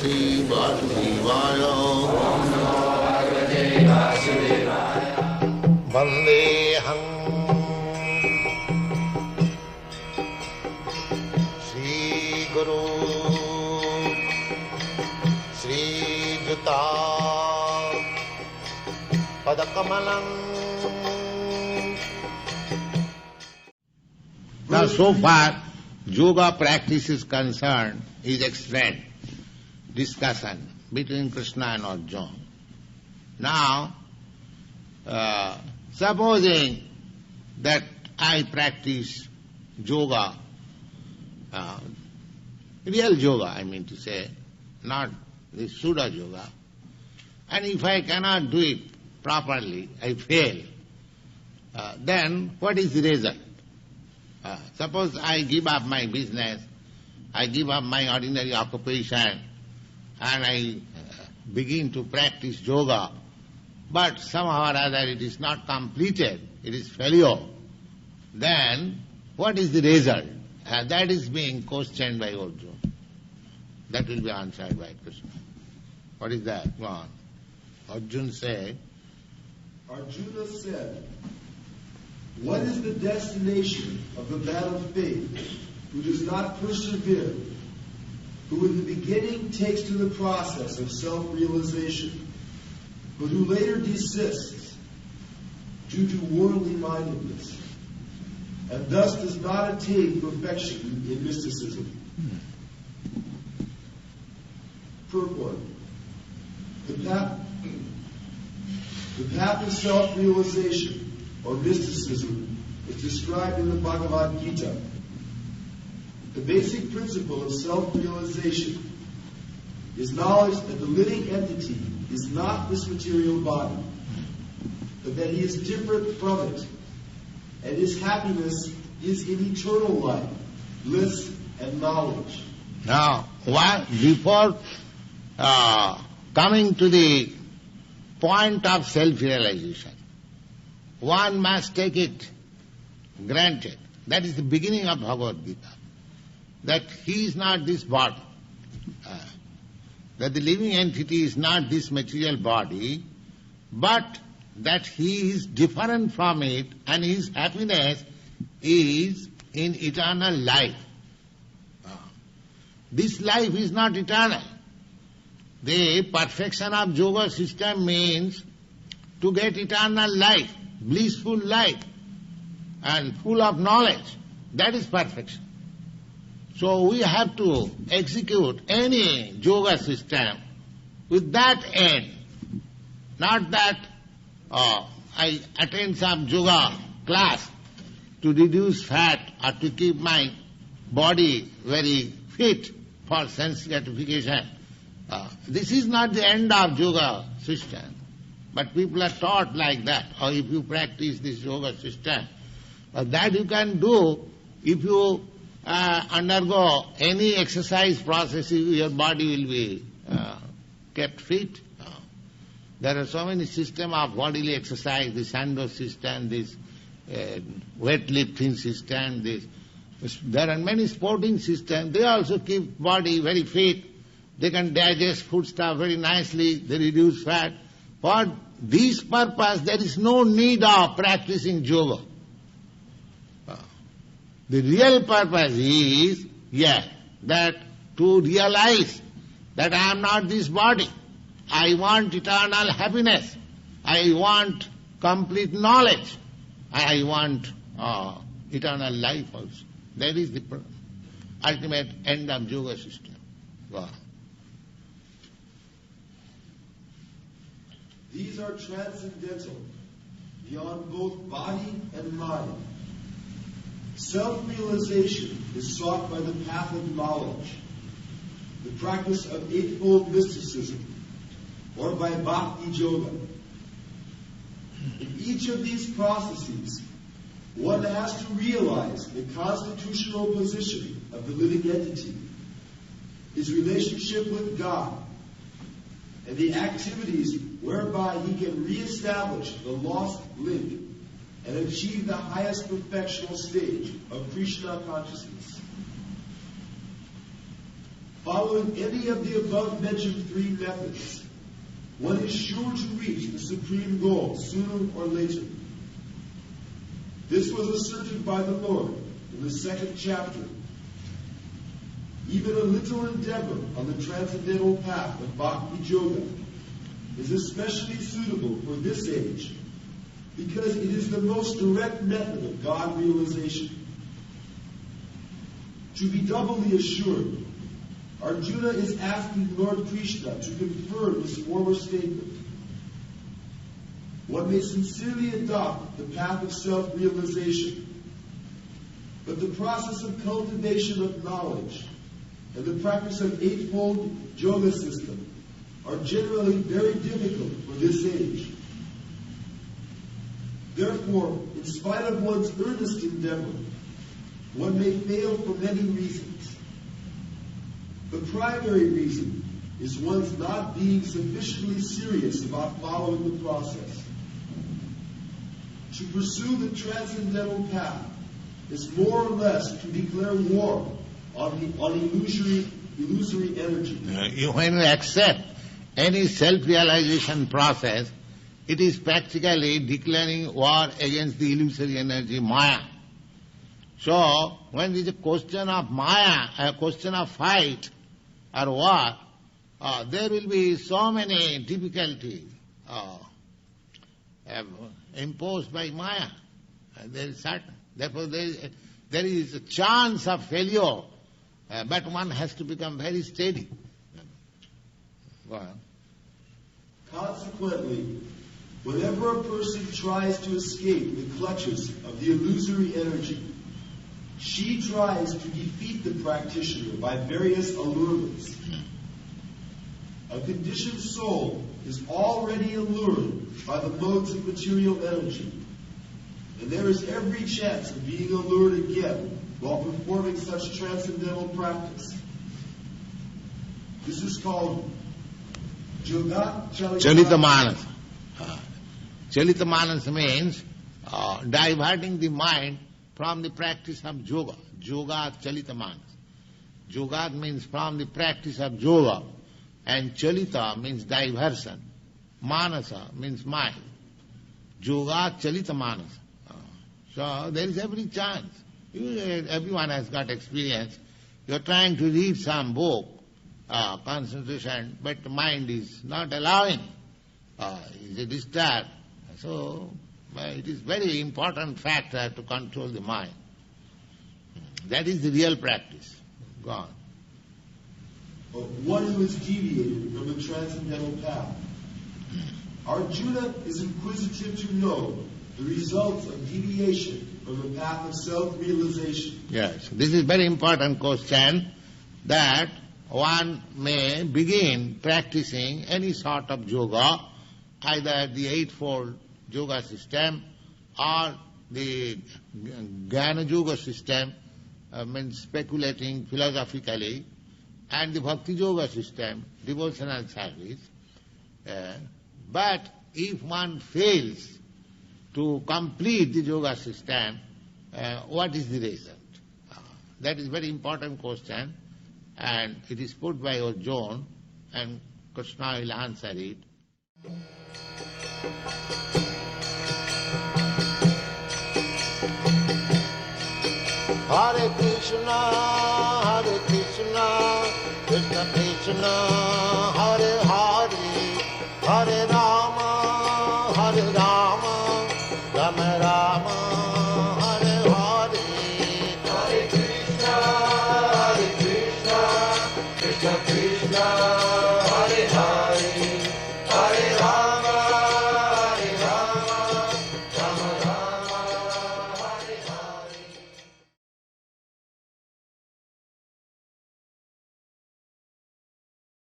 Bhagavate Vasudevaya. Vandeham Sri Guru Sri Juta Padakamalam. Now, so far, yoga practice is concerned, is explained, discussion between Krishna and Arjuna. Now, supposing that I practice yoga, real yoga, I mean to say, not this pseudo yoga, and if I cannot do it properly, I fail, then what is the result? Suppose I give up my business, I give up my ordinary occupation, and I begin to practice yoga, but somehow or other it is not completed, it is failure. Then what is the result? That is being questioned by Arjuna. That will be answered by Krishna. What is that? Go on. Arjuna said, what is the destination of the man of faith who does not persevere, who in the beginning takes to the process of self-realization, but who later desists due to worldly mindedness, and thus does not attain perfection in mysticism? Purport. The path of self-realization or mysticism is described in the Bhagavad Gita. The basic principle of self-realization is knowledge that the living entity is not this material body, but that he is different from it, and his happiness is in eternal life, bliss and knowledge. Now, before coming to the point of self-realization, one must take it granted. That is the beginning of Bhagavad Gita. That he is not this body. That the living entity is not this material body, but that he is different from it and his happiness is in eternal life. This life is not eternal. The perfection of yoga system means to get eternal life, blissful life, and full of knowledge. That is perfection. So we have to execute any yoga system with that end. Not that I attend some yoga class to reduce fat or to keep my body very fit for sense gratification. This is not the end of yoga system. But people are taught like that. Or if you practice this yoga system, that you can do if you undergo any exercise process, your body will be kept fit. There are so many systems of bodily exercise, the Sando system, this weightlifting system, there are many sporting systems. They also keep body very fit. They can digest food stuff very nicely. They reduce fat. For this purpose, there is no need of practicing yoga. The real purpose is, that to realize that I am not this body. I want eternal happiness. I want complete knowledge. I want eternal life also. That is the ultimate end of yoga system. Wow. These are transcendental, beyond both body and mind. Self-realization is sought by the path of knowledge, the practice of eightfold mysticism, or by bhakti yoga. In each of these processes, one has to realize the constitutional position of the living entity, his relationship with God, and the activities whereby he can reestablish the lost link and achieve the highest perfectional stage of Krishna consciousness. Following any of the above-mentioned three methods, one is sure to reach the supreme goal sooner or later. This was asserted by the Lord in the second chapter. Even a little endeavor on the transcendental path of Bhakti Yoga is especially suitable for this age because it is the most direct method of God realization. To be doubly assured, Arjuna is asking Lord Krishna to confirm his former statement. One may sincerely adopt the path of self-realization, but the process of cultivation of knowledge and the practice of eightfold yoga system are generally very difficult for this age. Therefore, in spite of one's earnest endeavor, one may fail for many reasons. The primary reason is one's not being sufficiently serious about following the process. To pursue the transcendental path is more or less to declare war on illusory energy. When you accept any self-realization process, it is practically declaring war against the illusory energy, Maya. So, when there is a question of Maya, a question of fight or war, there will be so many difficulties imposed by Maya. There is certain. Therefore, there is a chance of failure, but one has to become very steady. Go on. Consequently, whenever a person tries to escape the clutches of the illusory energy, she tries to defeat the practitioner by various allurements. A conditioned soul is already allured by the modes of material energy, and there is every chance of being allured again while performing such transcendental practice. This is called Chalita Manas. Chalita Manas means diverting the mind from the practice of yoga. Yoga Chalita Manas. Yoga means from the practice of yoga, and Chalita means diversion. Manasa means mind. Yoga Chalita Manas. So there is every chance. Everyone has got experience. You are trying to read some book, concentration, but the mind is not allowing. It is disturbed. So it is very important factor to control the mind. That is the real practice. Go on. One who is deviated from the transcendental path. Arjuna is inquisitive to know the results of deviation from the path of self-realization. Yes, this is very important question, that one may begin practicing any sort of yoga, either the eightfold yoga system or the Jnana Yoga system, means speculating philosophically, and the Bhakti Yoga system, devotional service. But if one fails to complete the yoga system, what is the result? That is very important question, and it is put by Arjuna, and Krishna will answer it. Hare Krishna, Krishna Krishna, Hare Hare, Hare Rama, Rama Rama, Hare Hare. Hare Krishna, Krishna Krishna,